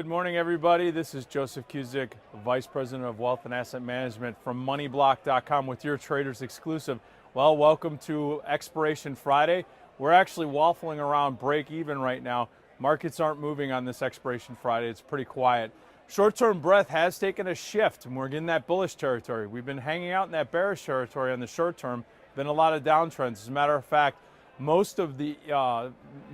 Good morning, everybody. This is Joseph Cusick, Vice President of Wealth and Asset Management from MoneyBlock.com with your Traders Exclusive. Well, welcome to Expiration Friday. We're actually waffling around break even right now. Markets aren't moving on this Expiration Friday. It's pretty quiet. Short-term breath has taken a shift, and we're in that bullish territory. We've been hanging out in that bearish territory on the short term. Been a lot of downtrends. As a matter of fact, most of the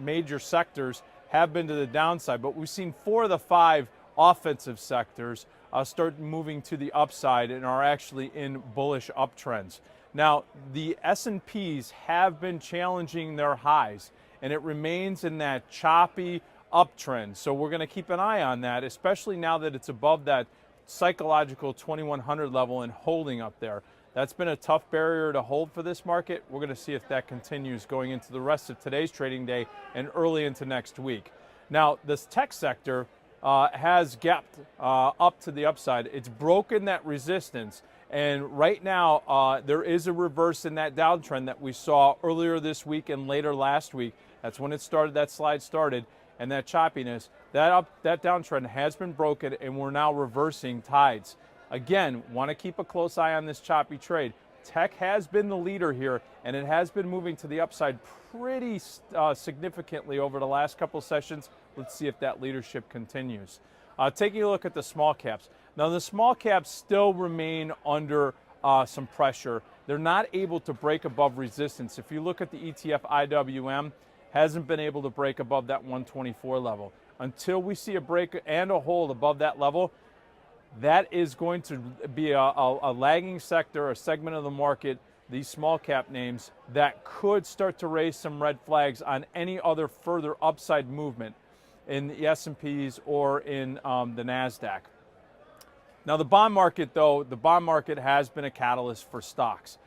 major sectors have been to the downside, but we've seen 4 of the 5 offensive sectors start moving to the upside and are actually in bullish uptrends. Now, the S&Ps have been challenging their highs, and it remains in that choppy uptrend. So we're going to keep an eye on that, especially now that it's above that psychological 2100 level and holding up there. That's been a tough barrier to hold for this market. We're going to see if that continues going into the rest of today's trading day and early into next week. Now, this tech sector has gapped up to the upside. It's broken that resistance. And right now, there is a reverse in that downtrend that we saw earlier this week and later last week. That's when it started, that slide started, and that choppiness. That downtrend has been broken, and we're now reversing tides. Again, want to keep a close eye on this choppy trade. Tech has been the leader here, and it has been moving to the upside pretty significantly over the last couple of sessions. Let's see if that leadership continues. Taking a look at the small caps. Now, the small caps still remain under some pressure. They're not able to break above resistance. If you look at the ETF IWM, hasn't been able to break above that 124 level. Until we see a break and a hold above that level, that is going to be a lagging sector, a segment of the market, these small cap names, that could start to raise some red flags on any other further upside movement in the S&Ps or in the NASDAQ. Now, the bond market, though, the bond market has been a catalyst for stocks.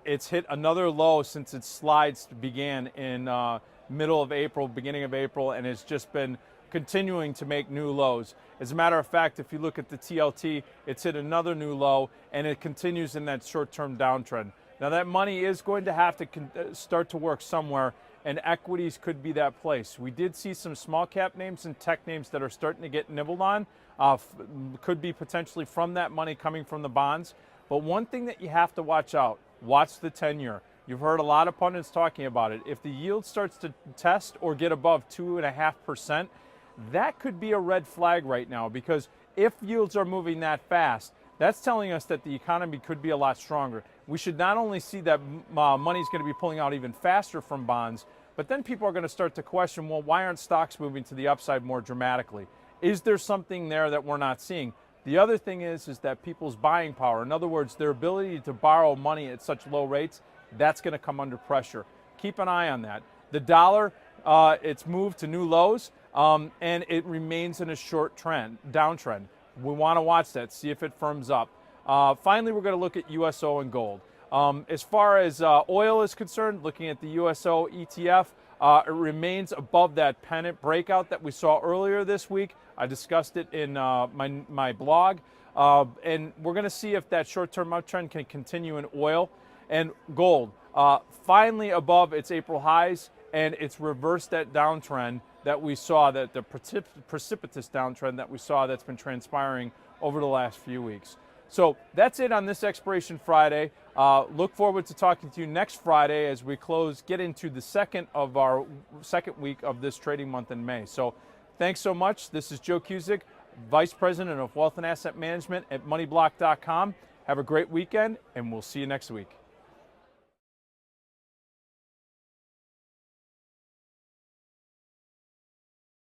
It's hit another low since its slides began in middle of April, beginning of April, and it's just been continuing to make new lows. As a matter of fact, if you look at the TLT, it's hit another new low, and it continues in that short-term downtrend. Now, that money is going to have to start to work somewhere, and equities could be that place. We did see some small cap names and tech names that are starting to get nibbled on. Could be potentially from that money coming from the bonds. But one thing that you have to watch out, watch the 10-year. You've heard a lot of pundits talking about it. If the yield starts to test or get above 2.5%, that could be a red flag right now, because if yields are moving that fast, that's telling us that the economy could be a lot stronger. We should not only see that money's going to be pulling out even faster from bonds, but then people are going to start to question, well, why aren't stocks moving to the upside more dramatically? Is there something there that we're not seeing? The other thing is that people's buying power, in other words, their ability to borrow money at such low rates, that's going to come under pressure. Keep an eye on that. The dollar, it's moved to new lows. And it remains in a short downtrend. We want to watch that, see if it firms up. Finally, we're going to look at USO and gold. As far as oil is concerned, looking at the USO ETF, it remains above that pennant breakout that we saw earlier this week. I discussed it in my blog. And we're going to see if that short-term uptrend can continue in oil. And gold, finally above its April highs, and it's reversed that downtrend that we saw, that the precipitous downtrend that we saw that's been transpiring over the last few weeks. So that's it on this Expiration Friday. Look forward to talking to you next Friday as we get into the second week of this trading month in May. So thanks so much. This is Joe Cusick, Vice President of Wealth and Asset Management at MoneyBlock.com. Have a great weekend, and we'll see you next week.